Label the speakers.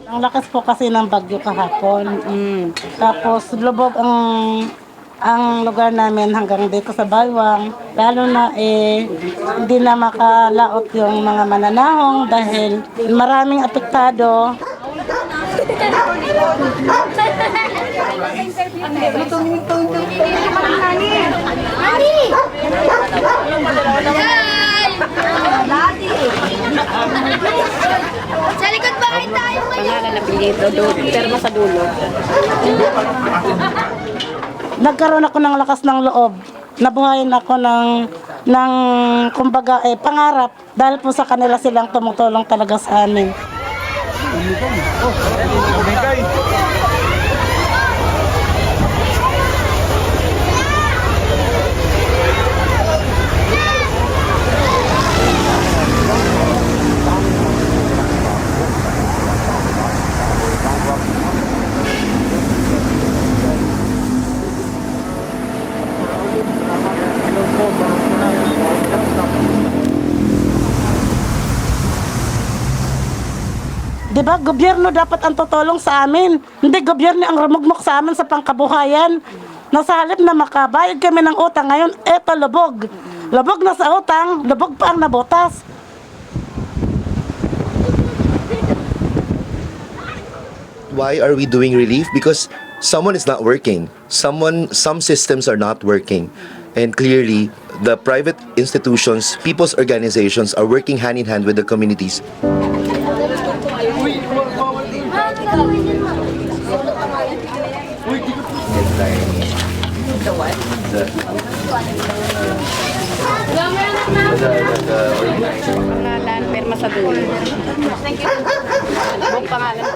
Speaker 1: Ang lakas po kasi ng bagyo kahapon. Tapos lubog ang lugar namin hanggang dito sa Baywang. Lalo na hindi na makalaot yung mga mananahong dahil maraming apektado.
Speaker 2: Sa likod bahay tayo ngayon.
Speaker 3: Pangalan na pinito, pero sa dulo.
Speaker 1: Nagkaroon ako ng lakas ng loob. Nabuhayin ako ng kumbaga pangarap dahil po sa kanila silang tumutulong talaga sa amin. Diba, gobyerno dapat ang tutulong sa amin. Hindi gobyerno ang rumugmok sa amin sa pangkabuhayan. Nasa halip na makabayad kami ng utang ngayon, eto lubog. Lubog na sa utang, lubog pa ang nabutas.
Speaker 4: Why are we doing relief? Because someone is not working. Some systems are not working. And clearly, the private institutions, people's organizations are working hand in hand with the communities.
Speaker 3: Pangalan, pero sa dulo. Pangalan